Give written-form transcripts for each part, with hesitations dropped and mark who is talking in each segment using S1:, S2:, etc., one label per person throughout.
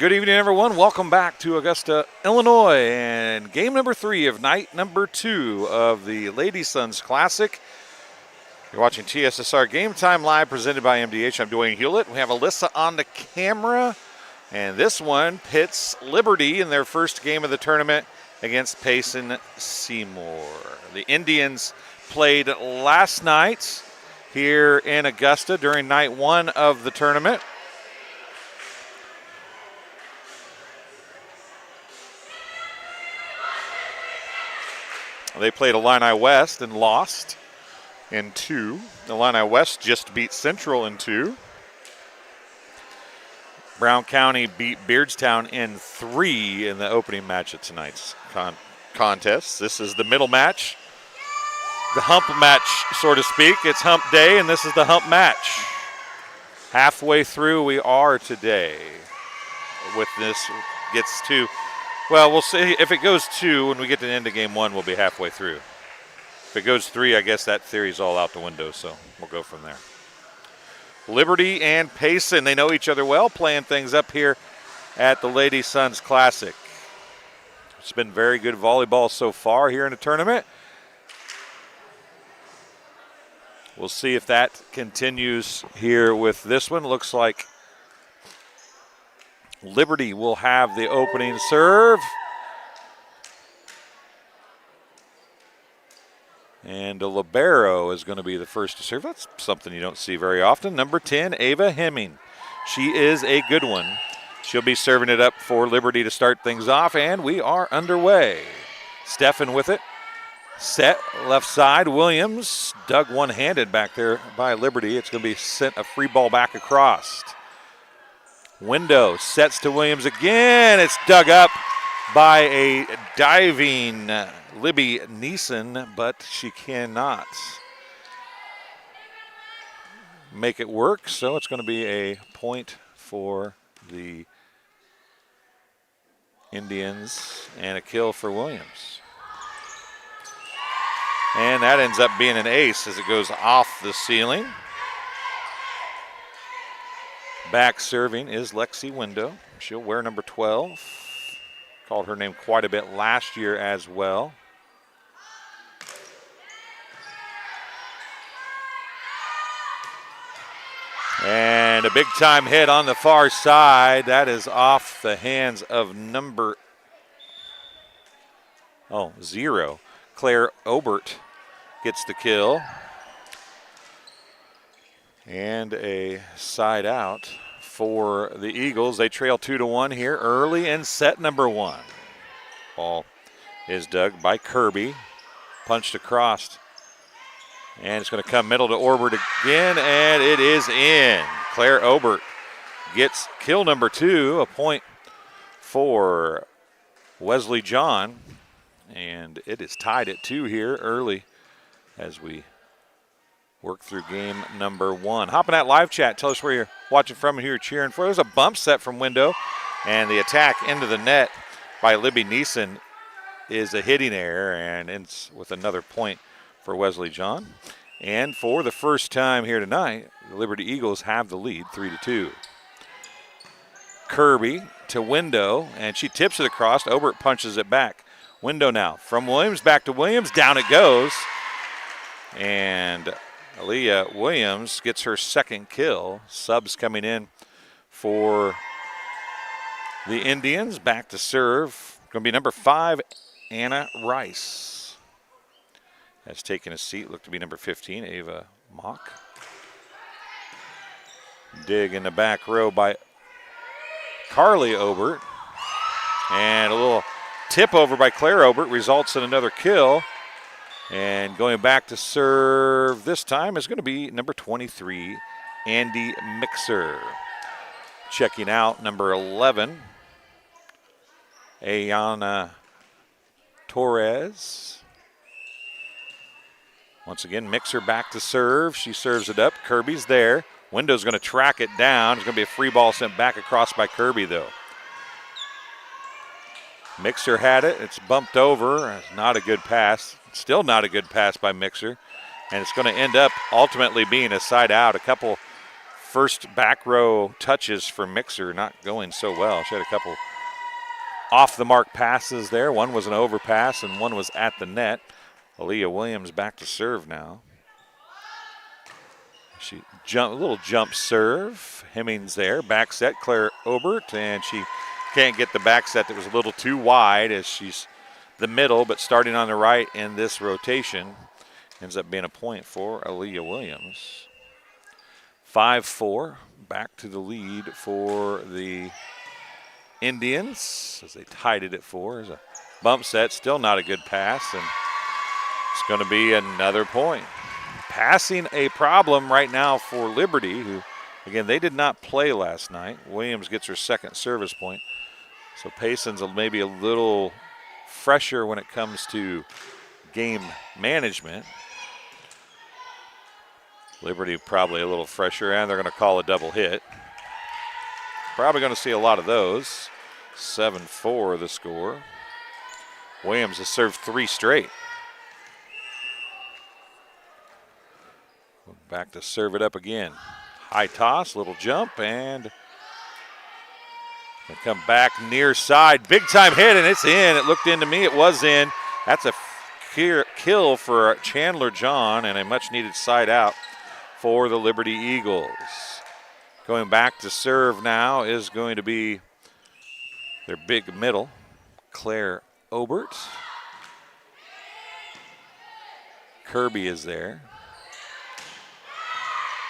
S1: Good evening, everyone. Welcome back to Augusta, Illinois, and game number 3 of night number 2 of the Lady Sons Classic. You're watching TSSR Game Time live, presented by MDH. I'm Dwayne Hulett. We have Alyssa on the camera, and this one pits Liberty in their first game of the tournament against Payson Seymour. The Indians played last night here in Augusta during night 1 of the tournament. They played Illini West and lost in 2. Illini West just beat Central in 2. Brown County beat Beardstown in 3 in the opening match of tonight's contest. This is the middle match, the hump match, so to speak. It's hump day, and this is the hump match. Halfway through we are today with this. Gets to, well, we'll see. If it goes 2, when we get to the end of game 1, we'll be halfway through. If it goes 3, I guess that theory's all out the window, so we'll go from there. Liberty and Payson, they know each other well, playing things up here at the Lady Sons Classic. It's been very good volleyball so far here in the tournament. We'll see if that continues here with this one. Looks like Liberty will have the opening serve. And a libero is going to be the first to serve. That's something you don't see very often. Number 10, Ava Hemming. She is a good one. She'll be serving it up for Liberty to start things off, and we are underway. Steffen with it. Set left side. Williams dug one-handed back there by Liberty. It's going to be sent a free ball back across. Window sets to Williams again. It's dug up by a diving Libby Neeson, but she cannot make it work, so it's going to be a point for the Indians and a kill for Williams. And that ends up being an ace as it goes off the ceiling. Back serving is Lexi Window. She'll wear number 12. Called her name quite a bit last year as well. And a big time hit on the far side. That is off the hands of number 0. Claire Obert gets the kill. And a side out for the Eagles. They trail 2-1 here early in set number 1. Ball is dug by Kirby. Punched across. And it's going to come middle to Obert again, and it is in. Claire Obert gets kill number 2, a point for Wesley John. And it is tied at 2 here early as we work through game number 1. Hop in that live chat. Tell us where you're watching from and who you're cheering for. There's a bump set from Window, and the attack into the net by Libby Neeson is a hitting error, and ends with another point for Wesley John. And for the first time here tonight, the Liberty Eagles have the lead 3-2. Kirby to Window, and she tips it across. Obert punches it back. Window now from Williams back to Williams. Down it goes. And Aaliyah Williams gets her second kill. Subs coming in for the Indians. Back to serve. Going to be number 5, Anna Rice. Has taken a seat. Looked to be number 15, Ava Mock. Dig in the back row by Carly Obert. And a little tip over by Claire Obert results in another kill. And going back to serve this time is going to be number 23, Andy Mixer. Checking out number 11, Ayana Torres. Once again, Mixer back to serve. She serves it up. Kirby's there. Window's going to track it down. It's going to be a free ball sent back across by Kirby, though. Mixer had it. It's bumped over. It's not a good pass. Still not a good pass by Mixer. And it's going to end up ultimately being a side out. A couple first back row touches for Mixer not going so well. She had a couple off the mark passes there. One was an overpass and one was at the net. Aaliyah Williams back to serve now. She a little jump serve. Hemmings there. Back set, Claire Obert, and she can't get the back set that was a little too wide as she's the middle, but starting on the right in this rotation. Ends up being a point for Aaliyah Williams. 5-4, back to the lead for the Indians as they tied it at 4. There's a bump set, still not a good pass, and it's going to be another point. Passing a problem right now for Liberty, who, again, they did not play last night. Williams gets her second service point. So Payson's maybe a little fresher when it comes to game management. Liberty probably a little fresher, and they're going to call a double hit. Probably going to see a lot of those. 7-4 the score. Williams has served 3 straight. Back to serve it up again. High toss, little jump, and they come back near side. Big time hit, and it's in. It looked in to me. It was in. That's a kill for Chandler John and a much needed side out for the Liberty Eagles. Going back to serve now is going to be their big middle, Claire Obert. Kirby is there.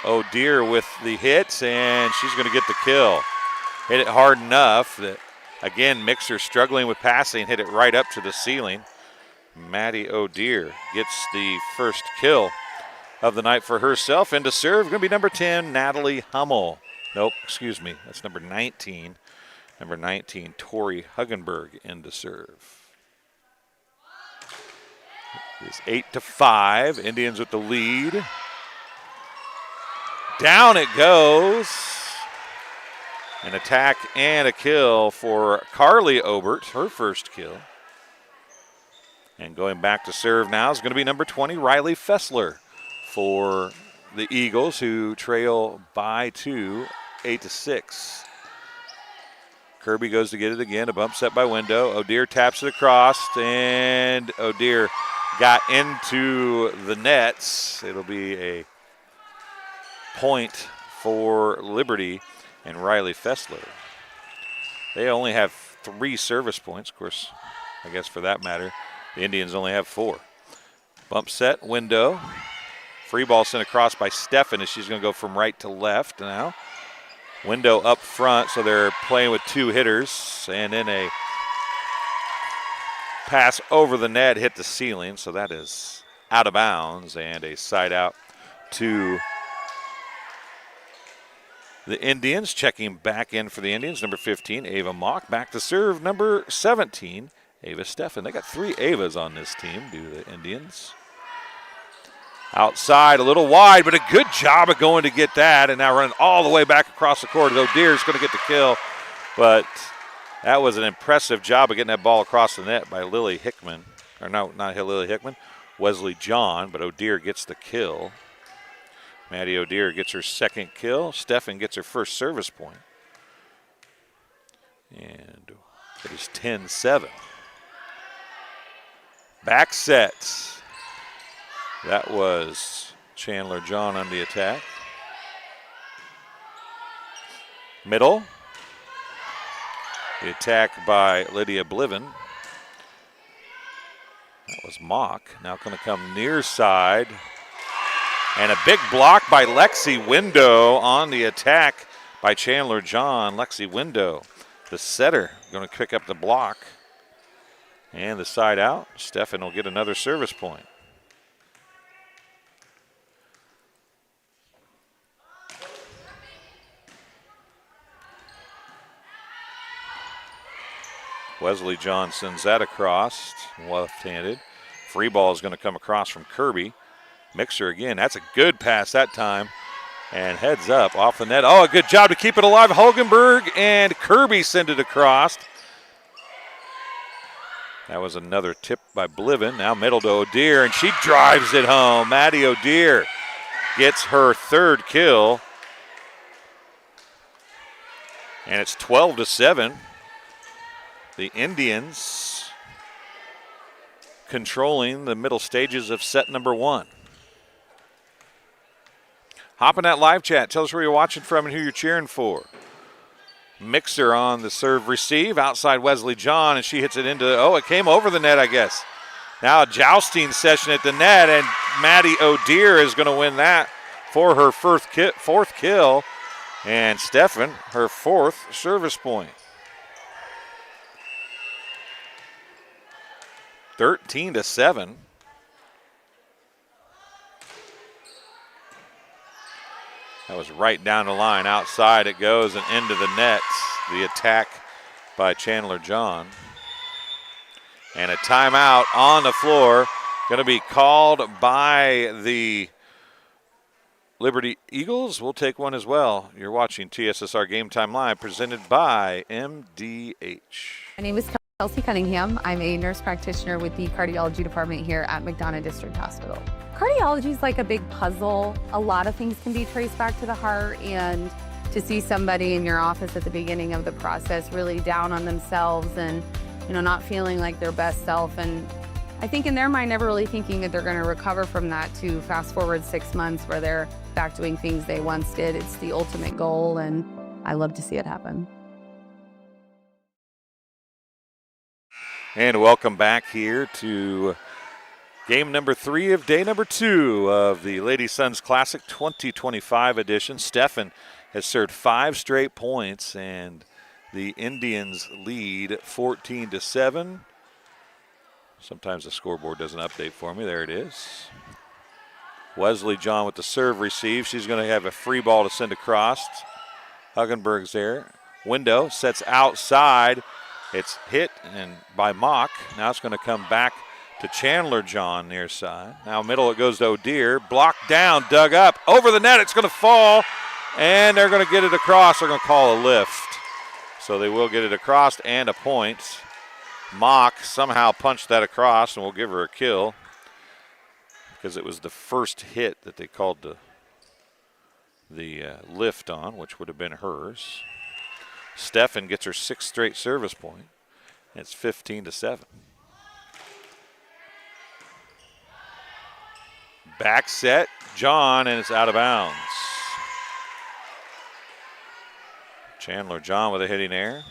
S1: O'Dear with the hits, and she's going to get the kill. Hit it hard enough that, again, Mixer struggling with passing, hit it right up to the ceiling. Maddie O'Dear gets the first kill of the night for herself. Into serve, going to be number 10, Natalie Hummel. Nope, excuse me, that's number 19. Number 19, Tori Huggenberg into serve. It's 8-5, Indians with the lead. Down it goes. An attack and a kill for Carly Obert, her first kill. And going back to serve now is going to be number 20, Riley Fessler for the Eagles, who trail by 2, 8-6. Kirby goes to get it again, a bump set by Window. O'Dear taps it across, and O'Dear got into the nets. It'll be a point for Liberty and Riley Fessler. They only have 3 service points. Of course, I guess for that matter, the Indians only have 4. Bump set, Window. Free ball sent across by Stefan as she's going to go from right to left now. Window up front, so they're playing with 2 hitters, and then a pass over the net hit the ceiling, so that is out of bounds, and a side out to the Indians. Checking back in for the Indians, number 15, Ava Mock. Back to serve, number 17, Ava Stefan. They got 3 Avas on this team, do the Indians. Outside, a little wide, but a good job of going to get that, and now running all the way back across the court. O'Dear's going to get the kill, but that was an impressive job of getting that ball across the net by Lily Hickman. Or no, not Lily Hickman, Wesley John, but O'Dear gets the kill. Maddie O'Dear gets her second kill. Stefan gets her first service point. And it is 10-7. Back set. That was Chandler John on the attack. Middle. The attack by Lydia Bliven. That was Mock. Now going to come near side. And a big block by Lexi Window on the attack by Chandler John. Lexi Window, the setter, going to pick up the block. And the side out. Stefan will get another service point. Wesley John sends that across, left-handed. Free ball is going to come across from Kirby. Mixer again, that's a good pass that time. And heads up off the net. Oh, a good job to keep it alive. Hogenberg and Kirby send it across. That was another tip by Bliven. Now middle to O'Dear, and she drives it home. Maddie O'Dear gets her third kill. And it's 12-7. The Indians controlling the middle stages of set number 1. Hop in that live chat. Tell us where you're watching from and who you're cheering for. Mixer on the serve receive. Outside Wesley John, and she hits it into, it came over the net, I guess. Now a jousting session at the net, and Maddie O'Dear is going to win that for her fourth kill. And Stefan, her 4th service point. 13-7. That was right down the line. Outside it goes and into the net. The attack by Chandler John. And a timeout on the floor. Going to be called by the Liberty Eagles. We'll take one as well. You're watching TSSR Game Time Live, presented by MDH.
S2: My name is Kelsey Cunningham. I'm a nurse practitioner with the cardiology department here at McDonough District Hospital. Cardiology is like a big puzzle. A lot of things can be traced back to the heart, and to see somebody in your office at the beginning of the process really down on themselves and, not feeling like their best self, and I think in their mind never really thinking that they're going to recover from that, to fast forward 6 months where they're back doing things they once did. It's the ultimate goal, and I love to see it happen.
S1: And welcome back here to game number 3 of day number 2 of the Lady Sons Classic 2025 edition. Stefan has served 5 straight points, and the Indians lead 14-7. Sometimes the scoreboard doesn't update for me. There it is. Wesley John with the serve receive. She's going to have a free ball to send across. Huggenberg's there. Window sets outside. It's hit and by Mock. Now it's going to come back to Chandler John near side. Now middle it goes to O'Dear. Blocked down, dug up. Over the net, it's going to fall. And they're going to get it across. They're going to call a lift. So they will get it across and a point. Mock somehow punched that across, and we'll give her a kill because it was the first hit that they called the lift on, which would have been hers. Stefan gets her 6th straight service point. It's 15-7. Back set, John, and it's out of bounds. Chandler John with a hitting error.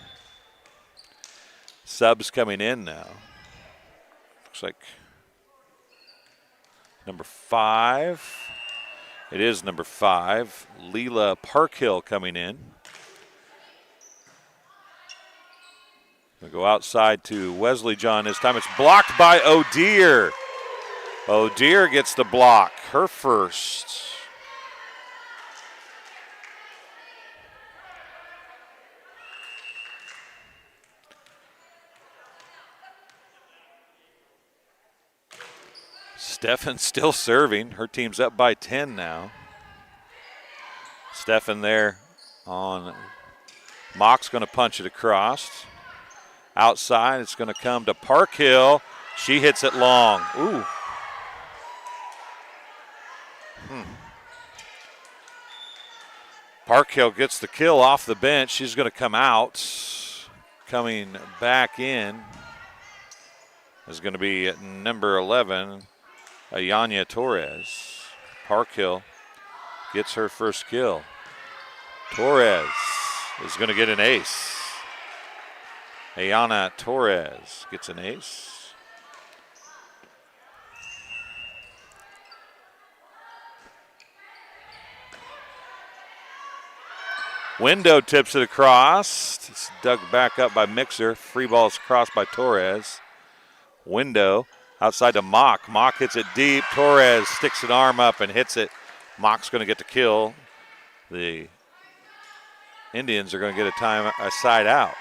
S1: Subs coming in now. Looks like number 5. It is number 5. Leela Parkhill coming in. We'll go outside to Wesley John this time. It's blocked by O'Dear. O'Dear gets the block, her first. Stefan still serving. Her team's up by 10 now. Stefan there on. Mock's going to punch it across. Outside, it's going to come to Parkhill. She hits it long. Ooh. Parkhill gets the kill off the bench. She's going to come out. Coming back in is going to be number 11, Ayanya Torres. Parkhill gets her first kill. Torres is going to get an ace. Ayana Torres gets an ace. Window tips it across. It's dug back up by Mixer. Free ball's crossed by Torres. Window outside to Mock. Mock hits it deep. Torres sticks an arm up and hits it. Mock's going to get the kill. The Indians are going to get a side out.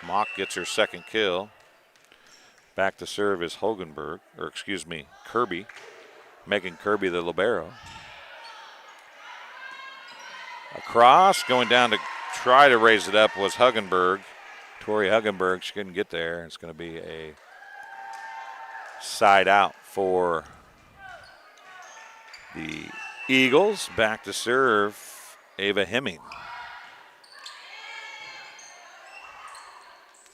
S1: Mock gets her second kill. Back to serve is Kirby. Megan Kirby, the libero. Across, going down to try to raise it up was Huggenberg. Tori Huggenberg, she couldn't get there. It's going to be a side out for the Eagles. Back to serve, Ava Hemming.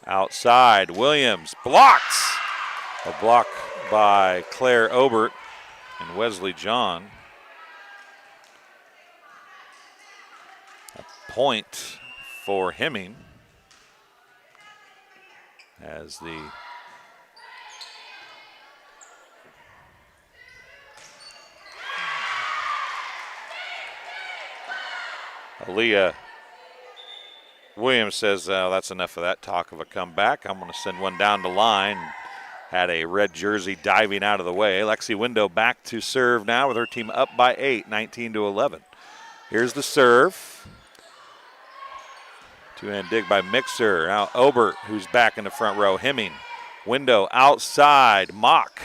S1: Outside, Williams blocks. A block by Claire Obert and Wesley John. A point for Hemming as the Aaliyah Williams says, that's enough of that talk of a comeback. I'm going to send one down the line. Had a red jersey diving out of the way. Lexi Window back to serve now with her team up by 8, 19-11. Here's the serve. Two-hand dig by Mixer. Now Obert, who's back in the front row. Hemming. Window outside. Mock.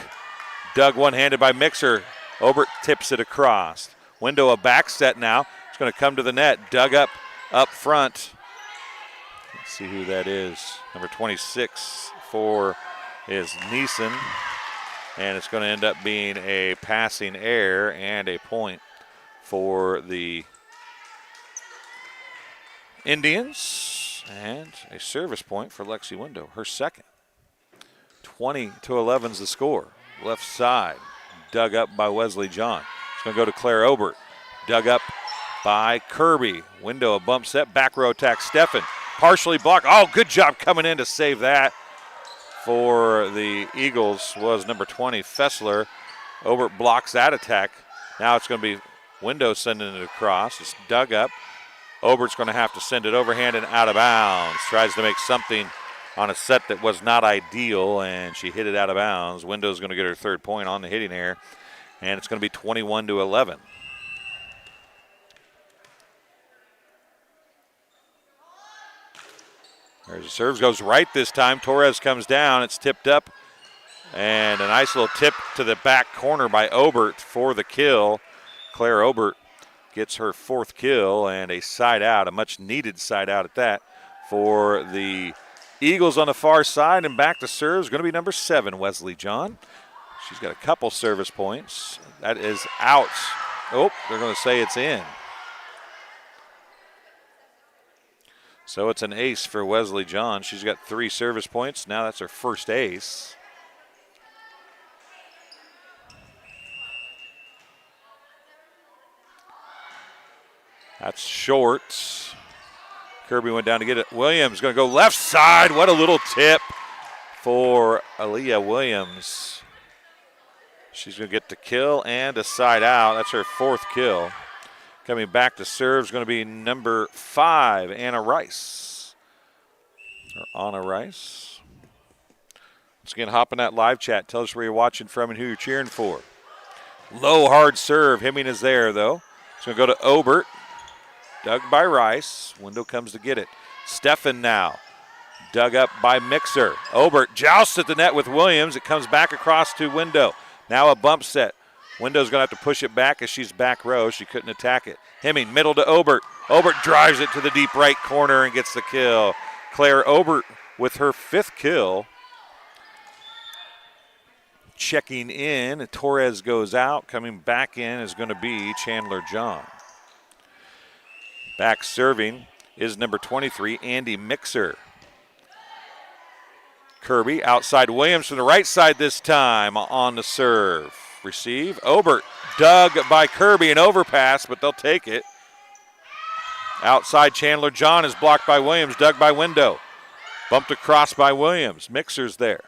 S1: Dug one-handed by Mixer. Obert tips it across. Window a back set now. It's going to come to the net. Dug up front. Let's see who that is. Number 26 for is Neeson. And it's going to end up being a passing error and a point for the Indians. And a service point for Lexi Window, her second. 20-11 is the score. Left side, dug up by Wesley John. It's going to go to Claire Obert. Dug up by Kirby. Window a bump set, back row attack. Steffen partially blocked. Oh, good job coming in to save that for the Eagles was number 20, Fessler. Obert blocks that attack. Now it's going to be Window sending it across. It's dug up. Obert's going to have to send it overhand and out of bounds. Tries to make something on a set that was not ideal, and she hit it out of bounds. Window's going to get her third point on the hitting error, and it's going to be 21-11. There's a serve, goes right this time. Torres comes down, it's tipped up, and a nice little tip to the back corner by Obert for the kill. Claire Obert gets her fourth kill and a side out, a much needed side out at that for the Eagles on the far side. And back to serve is going to be number 7, Wesley John. She's got a couple service points. That is out. Oh, they're going to say it's in. So it's an ace for Wesley John. She's got 3 service points. Now that's her first ace. That's short. Kirby went down to get it. Williams going to go left side. What a little tip for Aaliyah Williams. She's going to get the kill and a side out. That's her 4th kill. Coming back to serve is going to be number 5, Anna Rice. Or Anna Rice. Once again, hop in that live chat. Tell us where you're watching from and who you're cheering for. Low, hard serve. Hemming is there, though. It's going to go to Obert. Dug by Rice. Window comes to get it. Steffen now. Dug up by Mixer. Obert jousts at the net with Williams. It comes back across to Window. Now a bump set. Window's going to have to push it back as she's back row. She couldn't attack it. Hemming, middle to Obert. Obert drives it to the deep right corner and gets the kill. Claire Obert with her 5th kill. Checking in, Torres goes out. Coming back in is going to be Chandler John. Back serving is number 23, Andy Mixer. Kirby outside Williams from the right side this time on the serve. Receive. Obert dug by Kirby, an overpass, but they'll take it. Outside Chandler John is blocked by Williams, dug by Window. Bumped across by Williams. Mixer's there.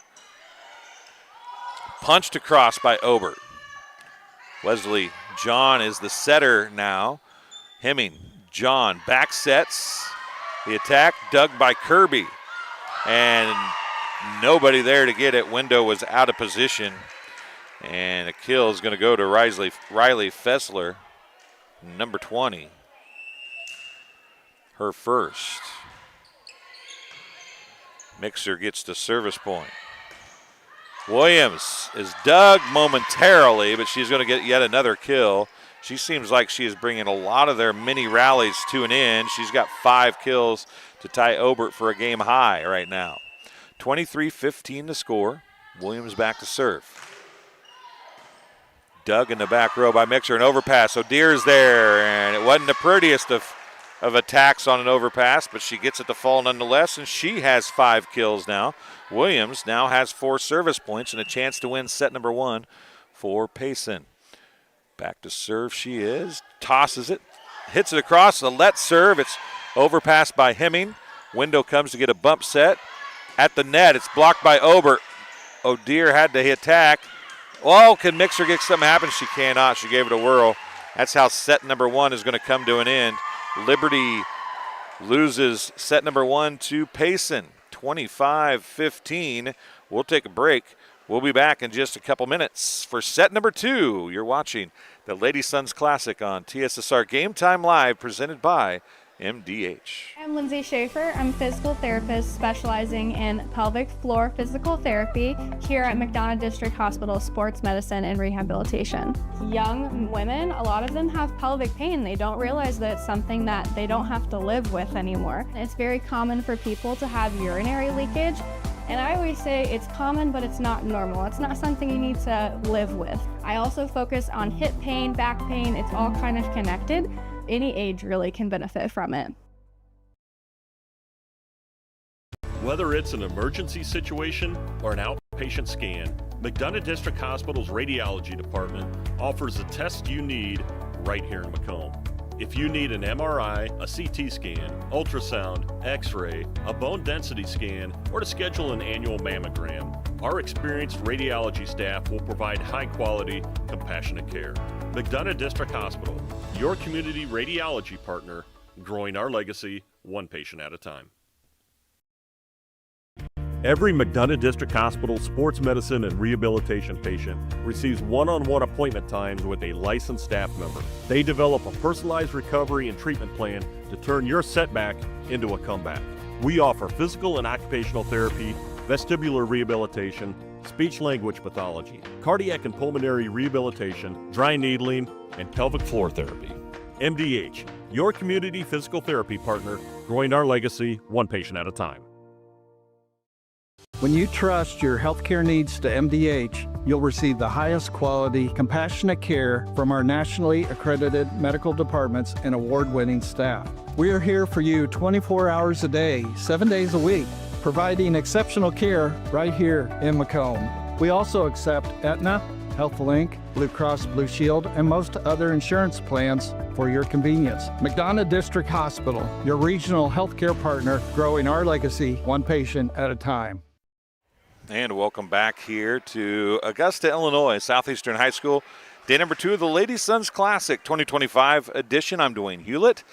S1: Punched across by Obert. Wesley John is the setter now. Hemming. John back sets. The attack dug by Kirby. And nobody there to get it. Window was out of position. And a kill is going to go to Riley Fessler, number 20. Her first. Mixer gets the service point. Williams is dug momentarily, but she's going to get yet another kill. She seems like she is bringing a lot of their mini rallies to an end. She's got 5 kills to tie Obert for a game high right now. 23-15 to score. Williams back to serve. Dug in the back row by Mixer, an overpass. O'Deer's there, and it wasn't the prettiest of of attacks on an overpass, but she gets it to fall nonetheless, and she has 5 kills now. Williams now has 4 service points and a chance to win set number 1 for Payson. Back to serve she is, tosses it, hits it across, a let serve. It's overpassed by Hemming. Window comes to get a bump set. At the net, it's blocked by Obert. O'Dear had to attack. Well, can Mixer get something happen? She cannot. She gave it a whirl. That's how set number 1 is going to come to an end. Liberty loses set number 1 to Payson, 25-15. We'll take a break. We'll be back in just a couple minutes for set number 2. You're watching the Lady Sons Classic on TSSR Game Time Live, presented by MDH.
S3: I'm Lindsay Schaefer. I'm a physical therapist specializing in pelvic floor physical therapy here at McDonough District Hospital Sports Medicine and Rehabilitation. Young women, a lot of them have pelvic pain. They don't realize that it's something that they don't have to live with anymore. It's very common for people to have urinary leakage. And I always say it's common, but it's not normal. It's not something you need to live with. I also focus on hip pain, back pain. It's all kind of connected. Any age really can benefit from it.
S4: Whether it's an emergency situation or an outpatient scan, McDonough District Hospital's radiology department offers the test you need right here in Macomb. If you need an MRI, a CT scan, ultrasound, x-ray, a bone density scan, or to schedule an annual mammogram, our experienced radiology staff will provide high-quality, compassionate care. McDonough District Hospital, your community radiology partner, growing our legacy one patient at a time. Every McDonough District Hospital sports medicine and rehabilitation patient receives one-on-one appointment times with a licensed staff member. They develop a personalized recovery and treatment plan to turn your setback into a comeback. We offer physical and occupational therapy, vestibular rehabilitation, speech-language pathology, cardiac and pulmonary rehabilitation, dry needling, and pelvic floor therapy. MDH, your community physical therapy partner, growing our legacy one patient at a time.
S5: When you trust your healthcare needs to MDH, you'll receive the highest quality, compassionate care from our nationally accredited medical departments and award-winning staff. We are here for you 24 hours a day, 7 days a week, providing exceptional care right here in Macomb. We also accept Aetna, HealthLink, Blue Cross Blue Shield, and most other insurance plans for your convenience. McDonough District Hospital, your regional healthcare partner, growing our legacy one patient at a time.
S1: And welcome back here to Augusta, Illinois, Southeastern High School. Day number 2 of the Lady Sons Classic 2025 edition. I'm Dwayne Hulett.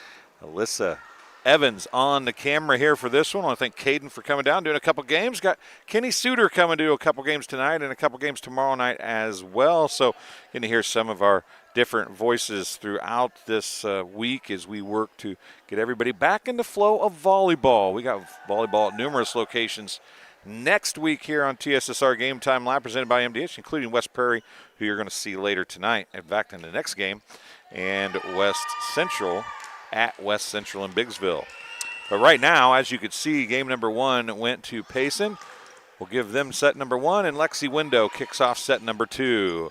S1: Alyssa Evans on the camera here for this one. I want to thank Caden for coming down, doing a couple games. Got Kenny Suter coming to do a couple games tonight and a couple games tomorrow night as well. So going to hear some of our different voices throughout this week as we work to get everybody back in the flow of volleyball. We got volleyball at numerous locations next week here on TSSR Game Time Live, presented by MDH, including West Prairie, who you're going to see later tonight. In fact, in the next game, and West Central at West Central in Biggsville. But right now, as you can see, game number 1 went to Payson. We'll give them set number 1, and Lexi Window kicks off set number 2.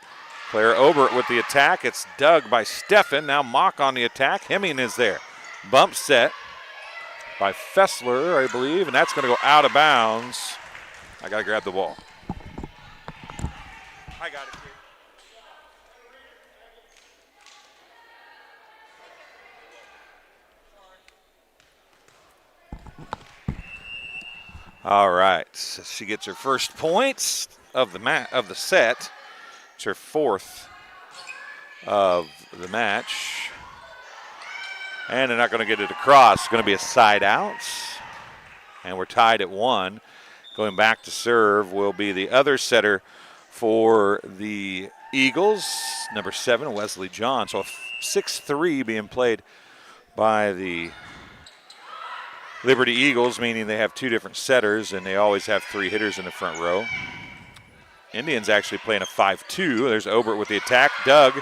S1: Claire Obert with the attack. It's dug by Steffen. Now Mock on the attack. Hemming is there. Bump set by Fessler, I believe, and that's going to go out of bounds. I got to grab the ball. I got it, kid. All right, so she gets her first points of the set. It's her 4th of the match. And they're not going to get it across. It's going to be a side out. And we're tied at 1. Going back to serve will be the other setter for the Eagles, number 7, Wesley John. So a 6-3 being played by the Liberty Eagles, meaning they have 2 different setters, and they always have 3 hitters in the front row. Indians actually playing a 5-2. There's Obert with the attack. Dug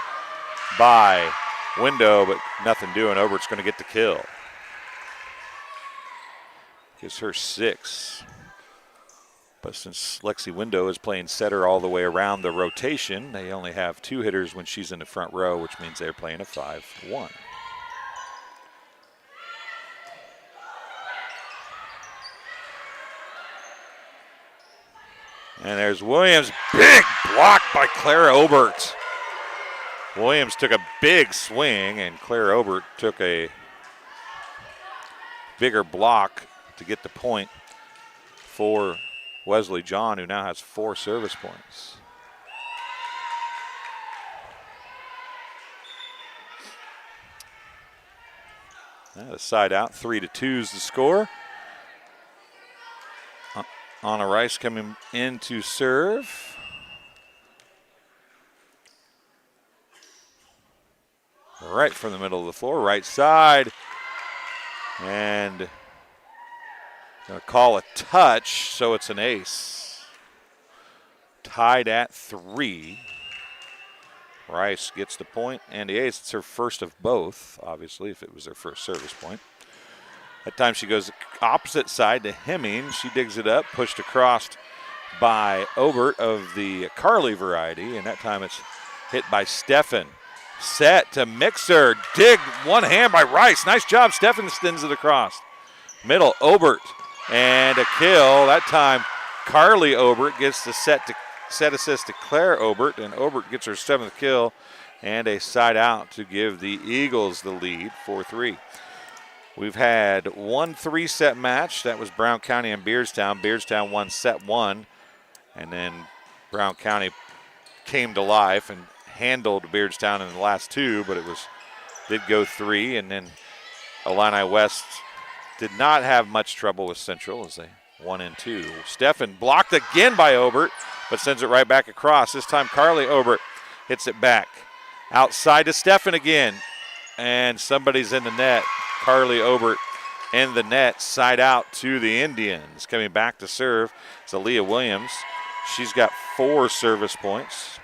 S1: by Window, but nothing doing. Obert's going to get the kill. Gives her 6. But since Lexi Window is playing setter all the way around the rotation, they only have 2 hitters when she's in the front row, which means they're playing a 5-1. And there's Williams. Big block by Clara Obert. Williams took a big swing, and Clara Obert took a bigger block to get the point for Wesley John, who now has 4 service points. Now the side out, 3-2 is the score. Anna Rice coming in to serve. Right from the middle of the floor, right side. And gonna call a touch, so it's an ace. Tied at 3. Rice gets the point and the ace. It's her first of both, obviously, if it was her first service point. That time she goes opposite side to Hemming. She digs it up, pushed across by Obert of the Carly variety, and that time it's hit by Steffen. Set to Mixer, dig one hand by Rice. Nice job, Steffen spins it across. Middle, Obert, and a kill. That time Carly Obert gets the set assist to Claire Obert, and Obert gets her 7th kill and a side out to give the Eagles the lead, 4-3. We've had one 3-set match. That was Brown County and Beardstown. Beardstown won set 1, and then Brown County came to life and handled Beardstown in the last 2, but it did go 3, and then Illini West did not have much trouble with Central as they 1 and 2. Steffen blocked again by Obert, but sends it right back across. This time Carly Obert hits it back. Outside to Steffen again, and somebody's in the net. Carly Obert in the net, side out to the Indians. Coming back to serve is Aaliyah Williams. She's got 4 service points.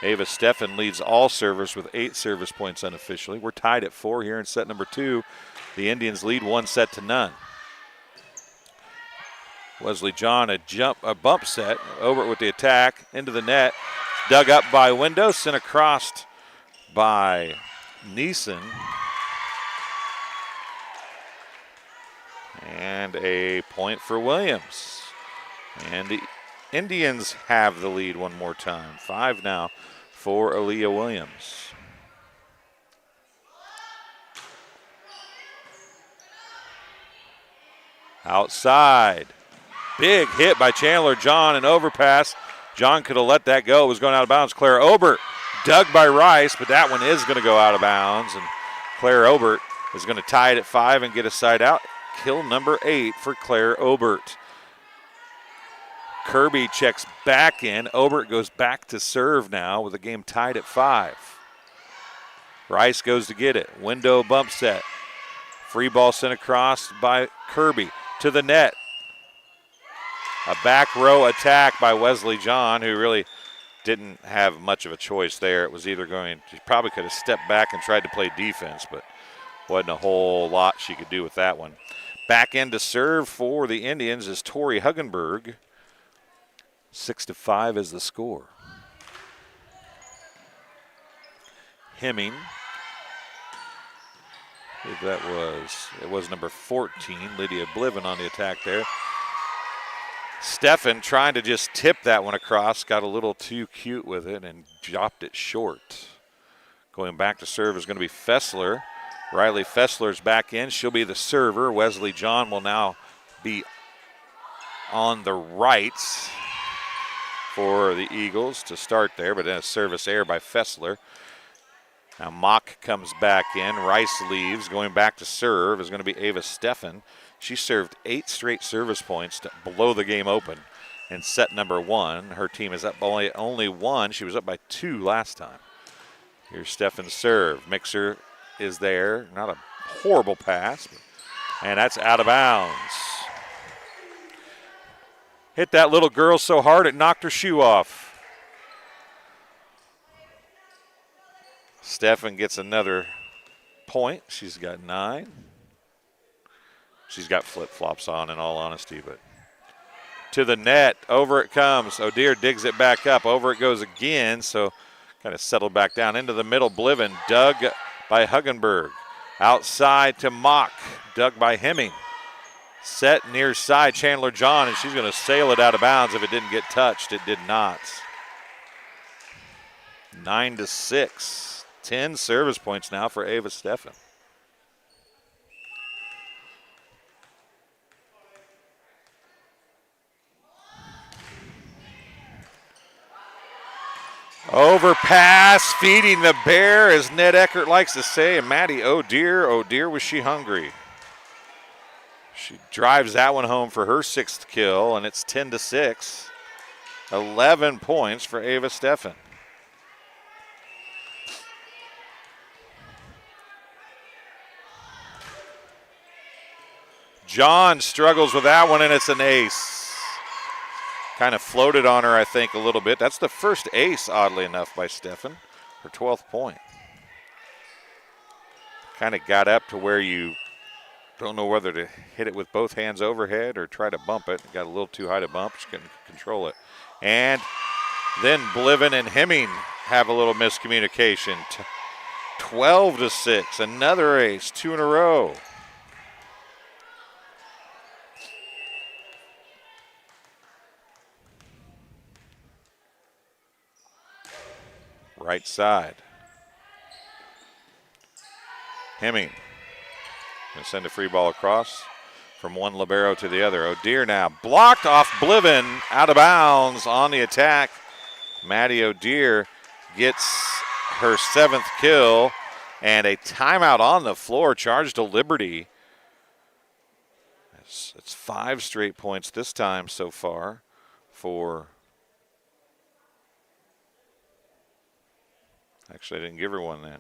S1: Ava Steffen leads all servers with 8 service points unofficially. We're tied at 4 here in set number 2. The Indians lead 1-0. Wesley John a bump set. Obert with the attack into the net. Dug up by Window, sent across by Neeson. And a point for Williams. And the Indians have the lead one more time. 5 now for Aaliyah Williams. Outside. Big hit by Chandler John, an overpass. John could have let that go. It was going out of bounds. Claire Obert dug by Rice, but that one is going to go out of bounds. And Claire Obert is going to tie it at 5 and get a side out. Kill number 8 for Claire Obert. Kirby checks back in. Obert goes back to serve now with the game tied at 5. Rice goes to get it. Window bump set. Free ball sent across by Kirby to the net. A back row attack by Wesley John, who really didn't have much of a choice there. It was either she probably could have stepped back and tried to play defense, but wasn't a whole lot she could do with that one. Back in to serve for the Indians is Tori Huggenberg. 6-5 is the score. Hemming. It was number 14, Lydia Bliven on the attack there. Steffen trying to just tip that one across, got a little too cute with it and dropped it short. Going back to serve is going to be Fessler. Riley Fessler's back in. She'll be the server. Wesley John will now be on the right for the Eagles to start there, but then a service error by Fessler. Now Mock comes back in. Rice leaves. Going back to serve is going to be Ava Steffen. She served 8 straight service points to blow the game open in set number 1. Her team is up only 1. She was up by 2 last time. Here's Steffen's serve. Mixer is there. Not a horrible pass, and that's out of bounds. Hit that little girl so hard it knocked her shoe off. Steffen gets another point. She's got 9. She's got flip-flops on, in all honesty, but to the net. Over it comes. O'Dear digs it back up. Over it goes again, so kind of settled back down into the middle. Bliven dug by Huggenberg. Outside to Mock. Dug by Hemming. Set near side, Chandler John, and she's going to sail it out of bounds. If it didn't get touched, it did not. 9-6. 10 service points now for Ava Steffen. Overpass, feeding the bear, as Ned Eckert likes to say, and Maddie, oh dear, was she hungry. She drives that one home for her 6th kill, and it's 10-6. 11 points for Ava Steffen. John struggles with that one, and it's an ace. Kind of floated on her, I think, a little bit. That's the first ace, oddly enough, by Steffen, her 12th point. Kind of got up to where you don't know whether to hit it with both hands overhead or try to bump it. Got a little too high to bump. She couldn't control it. And then Bliven and Hemming have a little miscommunication. 12-6, another ace, 2 in a row. Right side. Hemming. Going to send a free ball across from one libero to the other. O'Dear now blocked off Bliven, out of bounds on the attack. Maddie O'Dear gets her 7th kill, and a timeout on the floor charged to Liberty. It's 5 straight points this time so far for. Actually, I didn't give her one then.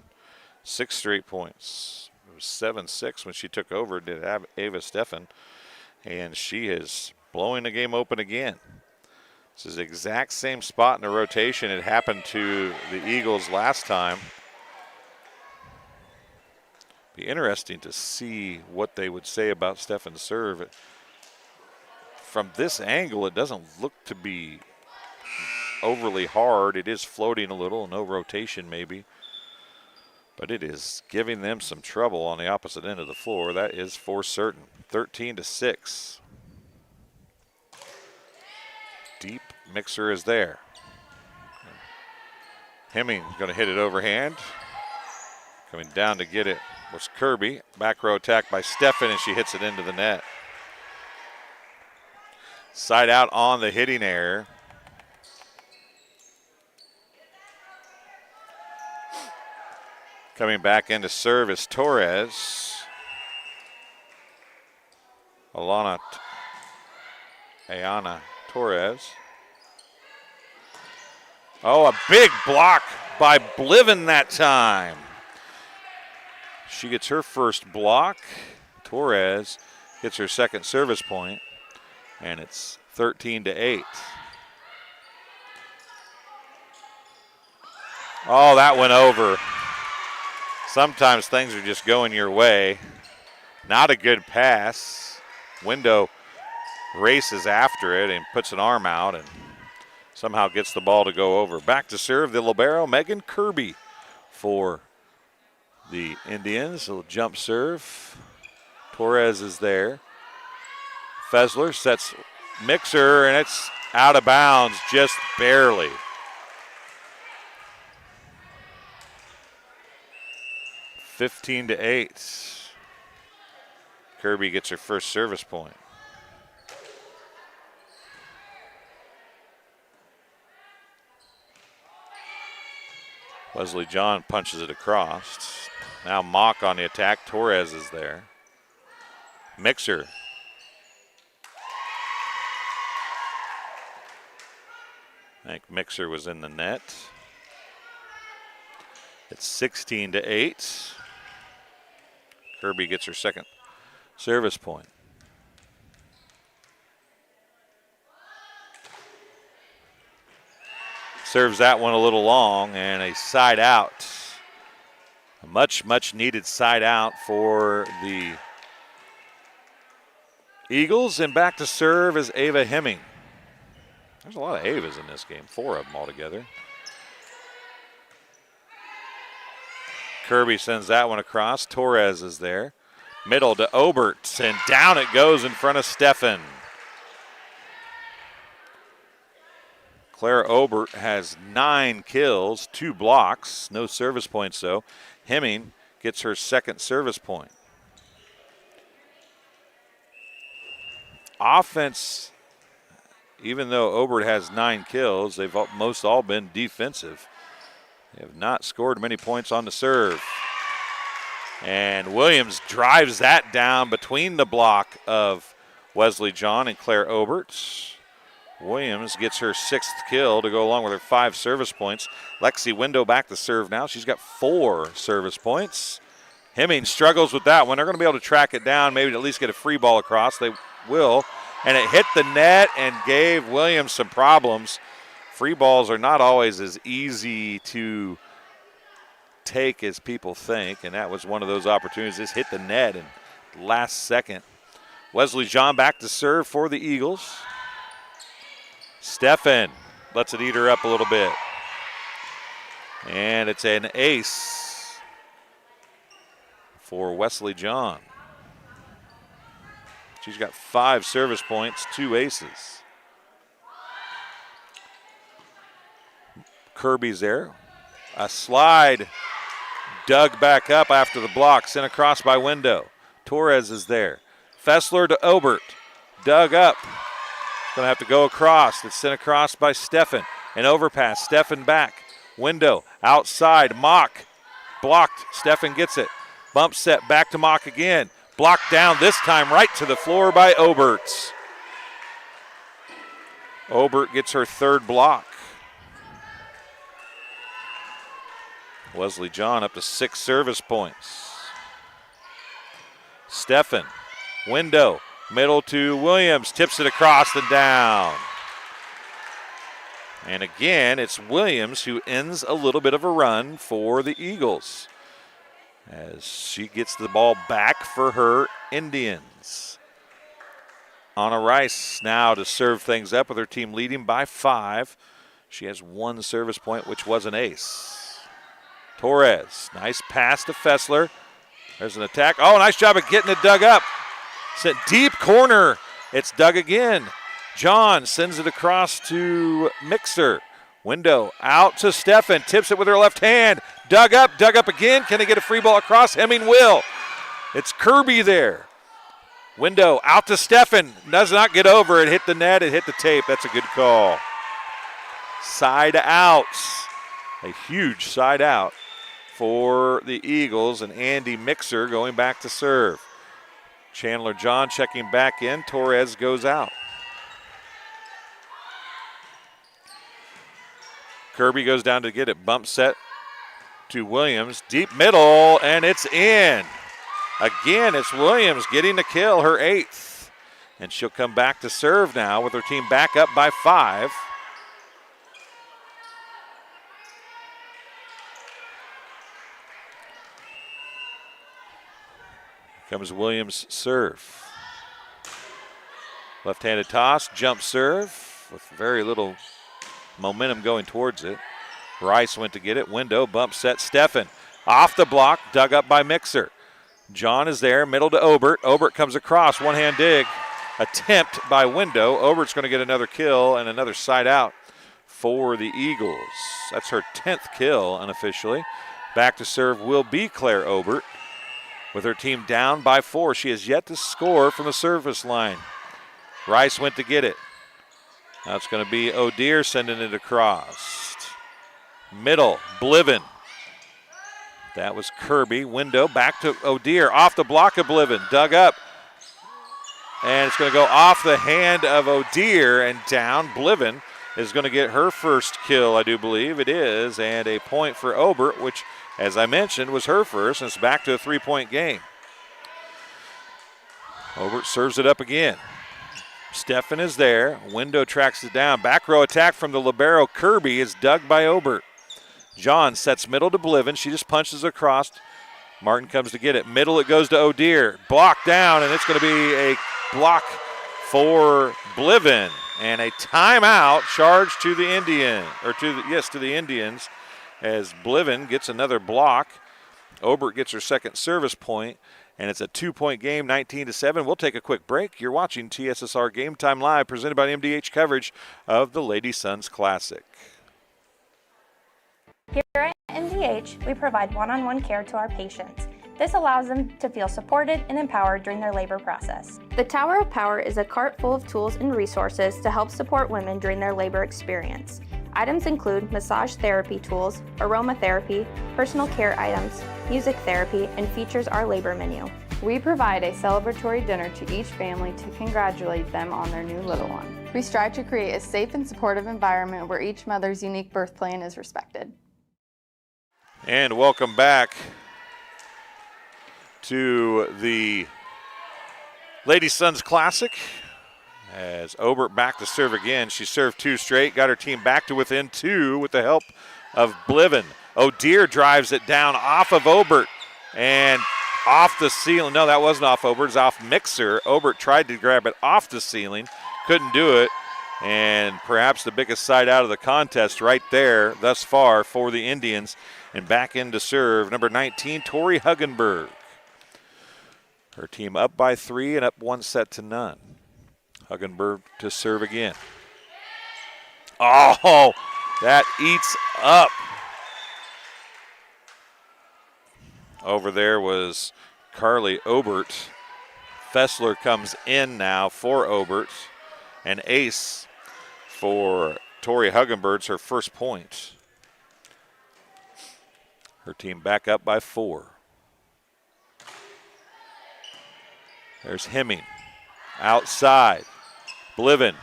S1: 6 straight points. It was 7-6 when she took over, did Ava Steffen, and she is blowing the game open again. This is the exact same spot in the rotation. It happened to the Eagles last time. Be interesting to see what they would say about Steffen's serve. From this angle, it doesn't look to be overly hard. It is floating a little, no rotation maybe, but it is giving them some trouble on the opposite end of the floor. That is for certain. 13-6. Deep mixer is there. Hemming going to hit it overhand. Coming down to get it was Kirby. Back row attack by Steffen, and she hits it into the net. Side out on the hitting error. Coming back into serve is Torres. Ayana Torres. Oh, a big block by Bliven that time. She gets her first block. Torres gets her 2nd service point, and it's 13-8. Oh, that went over. Sometimes things are just going your way. Not a good pass. Window races after it and puts an arm out and somehow gets the ball to go over. Back to serve the libero, Megan Kirby for the Indians. A little jump serve. Torres is there. Fessler sets mixer, and it's out of bounds just barely. (15-8). Kirby gets her first service point. Leslie John punches it across. Now Mock on the attack. Torres is there. Mixer. I think Mixer was in the net. It's 16-8. Kirby gets her 2nd service point. Serves that one a little long, and a side out. A much needed side out for the Eagles, and back to serve is Ava Hemming. There's a lot of Avas in this game, 4 of them altogether. Kirby sends that one across. Torres is there. Middle to Obert, and down it goes in front of Steffen. Claire Obert has 9 kills, 2 blocks, no service points though. Hemming gets her second service point. Offense, even though Obert has 9 kills, they've most all been defensive. They have not scored many points on the serve. And Williams drives that down between the block of Wesley John and Claire Obert. Williams gets her 6th kill to go along with her 5 service points. Lexi Window back to serve now. She's got 4 service points. Hemming struggles with that one. They're going to be able to track it down, maybe at least get a free ball across. They will. And it hit the net and gave Williams some problems. Free balls are not always as easy to take as people think, and that was one of those opportunities. This hit the net in the last second. Wesley John back to serve for the Eagles. Steffen lets it eat her up a little bit. And it's an ace for Wesley John. She's got 5 service points, 2 aces. Kirby's there. A slide dug back up after the block, sent across by Window. Torres is there. Fessler to Obert. Dug up. Going to have to go across. It's sent across by Steffen. An overpass. Steffen back. Window outside. Mock blocked. Steffen gets it. Bump set back to Mock again. Blocked down this time right to the floor by Obert. Obert gets her 3rd block. Wesley John up to 6 service points. Steffen. Window. Middle to Williams. Tips it across and down. And again, it's Williams who ends a little bit of a run for the Eagles as she gets the ball back for her Indians. Anna Rice now to serve things up with her team leading by 5. She has 1 service point, which was an ace. Torres, nice pass to Fessler. There's an attack. Oh, nice job of getting it dug up. Sent deep corner. It's dug again. John sends it across to Mixer. Window out to Steffen. Tips it with her left hand. Dug up again. Can they get a free ball across? Hemming will. It's Kirby there. Window out to Steffen. Does not get over. It hit the net. It hit the tape. That's a good call. Side out. A huge side out for the Eagles, and Andy Mixer going back to serve. Chandler John checking back in. Torres goes out. Kirby goes down to get it. Bump set to Williams. Deep middle, and it's in. Again, it's Williams getting the kill, her 8th. And she'll come back to serve now with her team back up by 5. Comes Williams' serve. Left-handed toss, jump serve with very little momentum going towards it. Rice went to get it. Window, bump set, Steffen. Off the block, dug up by Mixer. John is there, middle to Obert. Obert comes across, one-hand dig. Attempt by Window. Obert's going to get another kill and another side out for the Eagles. That's her 10th kill unofficially. Back to serve will be Claire Obert. With her team down by 4, she has yet to score from the service line. Rice went to get it. Now it's going to be O'Dear sending it across. Middle, Bliven. That was Kirby. Window back to O'Dear. Off the block of Bliven. Dug up. And it's going to go off the hand of O'Dear and down. Bliven is going to get her first kill, I do believe it is. And a point for Obert, which, as I mentioned, was her first. And it's back to a 3-point game. Obert serves it up again. Steffen is there. Window tracks it down. Back row attack from the libero. Kirby is dug by Obert. John sets middle to Bliven. She just punches across. Martin comes to get it. Middle, it goes to O'Dear. Blocked down, and it's going to be a block for Bliven. And a timeout charged to the Indian, or to the Indians, as Bliven gets another block. Obert gets her second service point, And it's a 2-point game, 19-7. We'll take a quick break. You're watching TSSR Game Time Live, presented by MDH coverage of the Lady Sons Classic.
S6: Here at MDH, we provide one-on-one care to our patients. This allows them to feel supported and empowered during their labor process. The Tower of Power is a cart full of tools and resources to help support women during their labor experience. Items include massage therapy tools, aromatherapy, personal care items, music therapy, and features our labor menu.
S7: We provide a celebratory dinner to each family to congratulate them on their new little one. We strive to create a safe and supportive environment where each mother's unique birth plan is respected.
S1: And welcome back to the Lady Sons Classic as Obert back to serve again. She served 2 straight, got her team back to within 2 with the help of Bliven. O'Dear drives it down off of Obert and off the ceiling. No, that wasn't off Obert, it's off Mixer. Obert tried to grab it off the ceiling, couldn't do it, and perhaps the biggest side out of the contest right there thus far for the Indians. And back in to serve, number 19, Tori Huggenberg. Her team up by 3 and up 1-0. Huggenberg to serve again. Oh, that eats up. Over there was Carly Obert. Fessler comes in now for Obert. An ace for Tori Huggenberg, her first point. Her team back up by 4. There's Hemming. Outside. Bliven.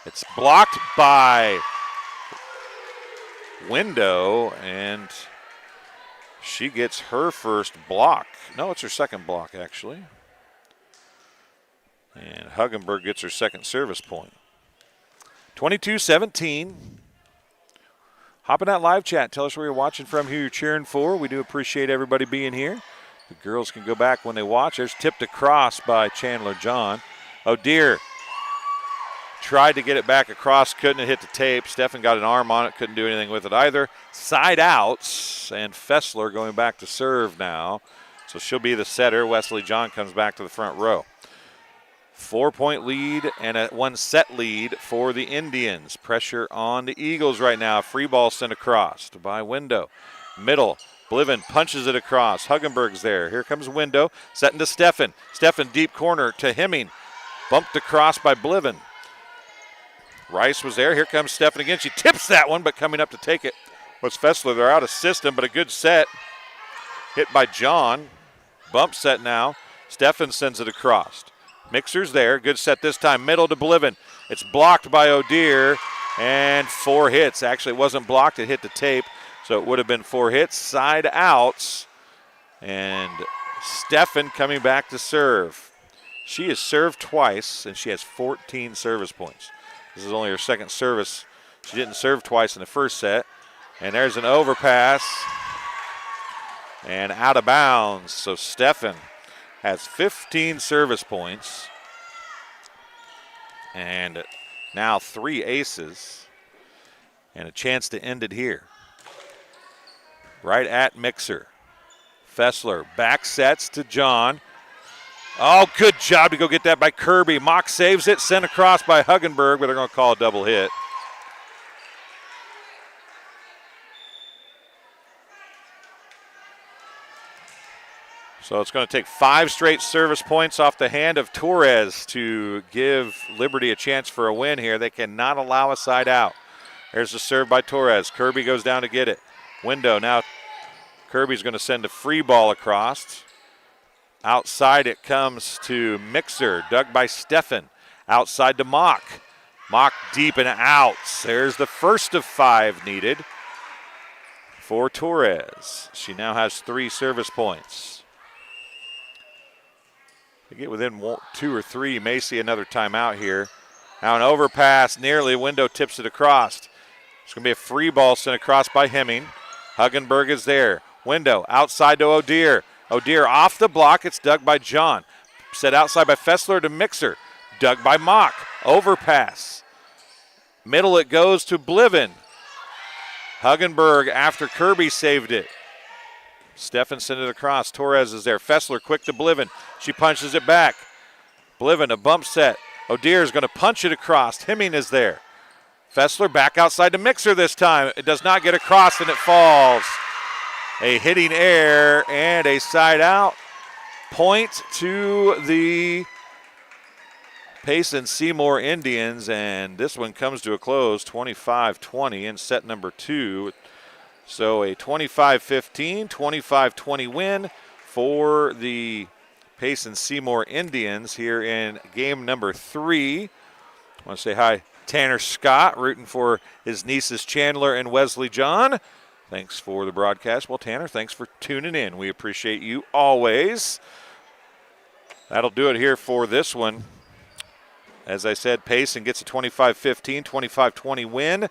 S1: It's blocked by Window, and she gets her first block. No, it's her second block, actually. And Huggenberg gets her second service point. 22-17. Hop in that live chat. Tell us where you're watching from, who you're cheering for. We do appreciate everybody being here. The girls can go back when they watch. There's tipped across by Chandler John. O'Dear tried to get it back across, couldn't hit the tape. Stefan got an arm on it, couldn't do anything with it either. Side outs, and Fessler going back to serve now. So she'll be the setter. Wesley John comes back to the front row. 4-point lead and a 1-set lead for the Indians. Pressure on the Eagles right now. Free ball sent across by Window. Middle, Bliven punches it across. Huggenberg's there. Here comes Window, setting to Stefan. Stefan deep corner to Hemming. Bumped across by Bliven. Rice was there. Here comes Stefan again. She tips that one, but coming up to take it was Fessler. They're out of system, but a good set. Hit by John. Bump set now. Stefan sends it across. Mixer's there. Good set this time. Middle to Bliven. It's blocked by O'Dear, and 4 hits. Actually, it wasn't blocked. It hit the tape, so it would have been 4 hits. Side outs, and Stefan coming back to serve. She has served twice, and she has 14 service points. This is only her second service. She didn't serve twice in the first set. And there's an overpass, and out of bounds. So Stefan has 15 service points, and now 3 aces, and a chance to end it here. Right at Mixer. Fessler back sets to John. Oh, good job to go get that by Kirby. Mock saves it, sent across by Huggenberg, but they're going to call a double hit. So it's going to take 5 straight service points off the hand of Torres to give Liberty a chance for a win here. They cannot allow a side out. There's the serve by Torres. Kirby goes down to get it. Window now. Kirby's going to send a free ball across. Outside it comes to Mixer, dug by Stefan. Outside to Mock. Mock deep and out. There's the first of 5 needed for Torres. She now has 3 service points. They get within 2 or 3. You may see another timeout here. Now an overpass, nearly. Window tips it across. It's going to be a free ball sent across by Hemming. Huggenberg is there. Window outside to O'Dear. O'Dear off the block. It's dug by John. Set outside by Fessler to Mixer. Dug by Mock. Overpass. Middle it goes to Bliven. Huggenberg after Kirby saved it. Steffen sent it across. Torres is there. Fessler quick to Bliven. She punches it back. Bliven, a bump set. O'Deer is going to punch it across. Hemming is there. Fessler back outside to Mixer this time. It does not get across and it falls. A hitting error and a side out. Point to the Payson Seymour Indians, and this one comes to a close 25-20 in set number 2. So a 25-15, 25-20 win for the Payson Seymour Indians here in game number 3. I want to say hi, Tanner Scott, rooting for his nieces Chandler and Wesley John. Thanks for the broadcast. Well, Tanner, thanks for tuning in. We appreciate you always. That'll do it here for this one. As I said, Payson gets a 25-15, 25-20 win.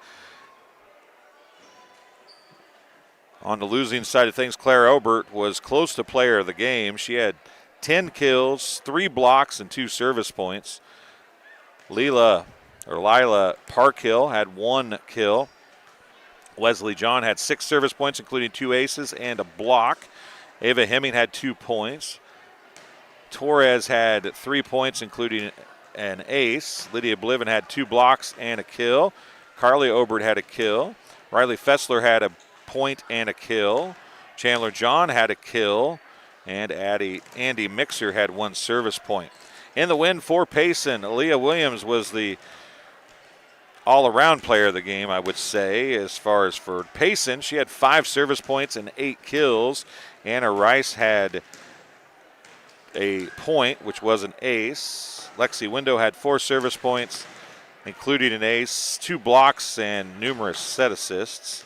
S1: On the losing side of things, Claire Obert was close to player of the game. She had 10 kills, 3 blocks, and 2 service points. Lila Parkhill had 1 kill. Wesley John had 6 service points, including 2 aces and a block. Ava Hemming had 2 points. Torres had 3 points, including an ace. Lydia Bliven had 2 blocks and a kill. Carly Obert had a kill. Riley Fessler had a point and a kill. Chandler John had a kill. And Andy Mixer had 1 service point. In the win for Payson, Aaliyah Williams was the all-around player of the game, I would say. As far as for Payson, she had 5 service points and 8 kills. Anna Rice had a point, which was an ace. Lexi Window had 4 service points, including an ace, 2 blocks, and numerous set assists.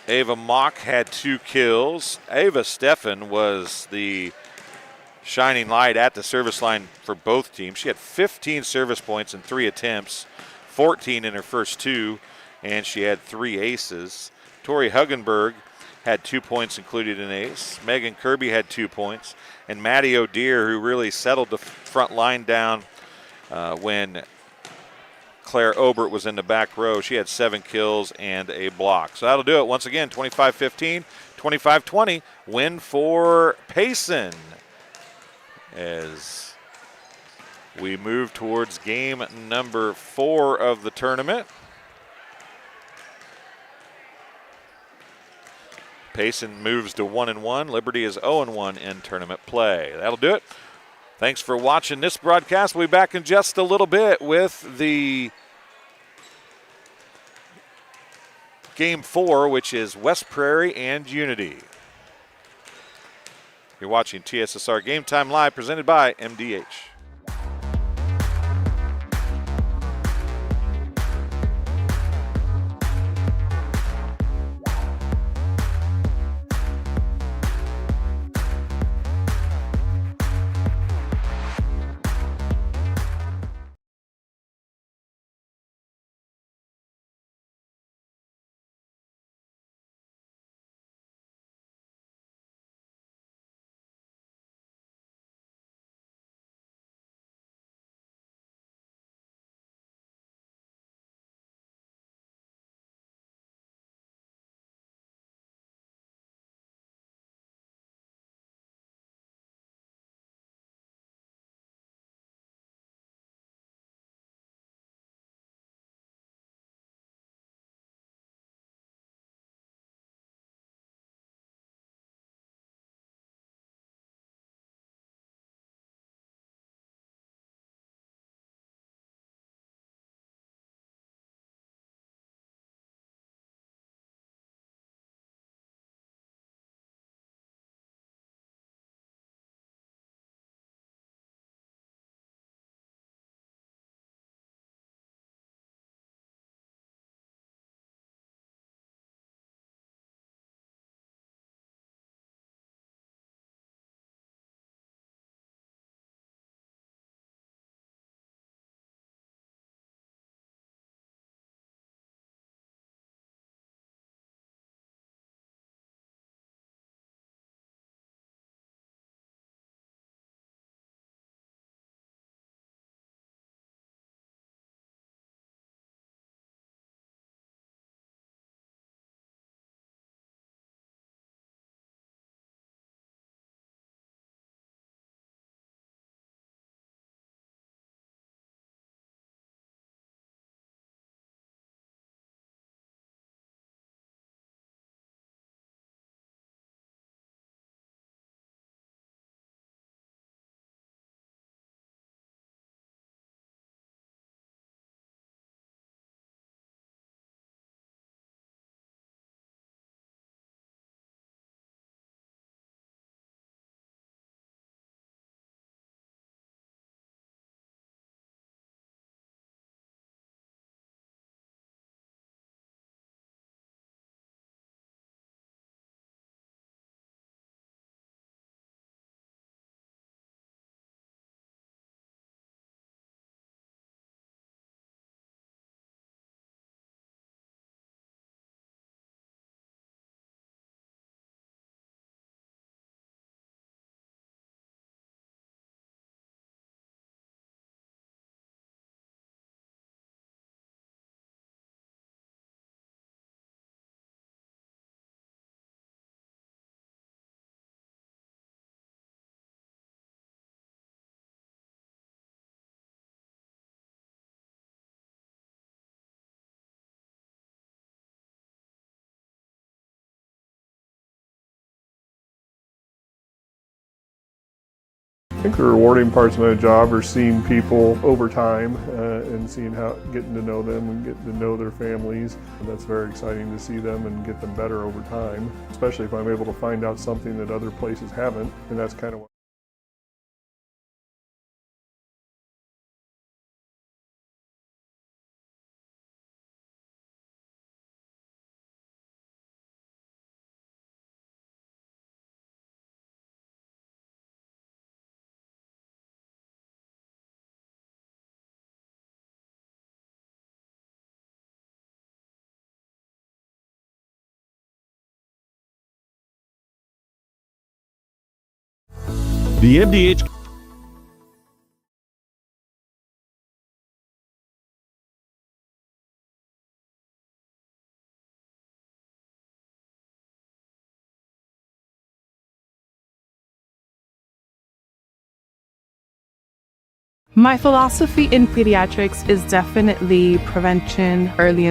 S1: Ava Mock had 2 kills. Ava Steffen was the shining light at the service line for both teams. She had 15 service points in 3 attempts, 14 in her first 2, and she had 3 aces. Tori Huggenberg had 2 points, including an ace. Megan Kirby had 2 points. And Maddie O'Deer, who really settled the front line down when Claire Obert was in the back row. She had 7 kills and a block. So that'll do it. Once again, 25-15, 25-20, win for Payson. As we move towards game number 4 of the tournament. Payson moves to 1-1. Liberty is 0-1 in tournament play. That'll do it. Thanks for watching this broadcast. We'll be back in just a little bit with the game 4, which is West Prairie and Unity. You're watching TSSR Game Time Live, presented by MDH.
S8: think the rewarding parts of my job are seeing people over time and seeing getting to know them and getting to know their families. And that's very exciting to see them and get them better over time, especially if I'm able to find out something that other places haven't, and that's kind of what
S4: The MDH
S9: My philosophy in pediatrics is definitely prevention, early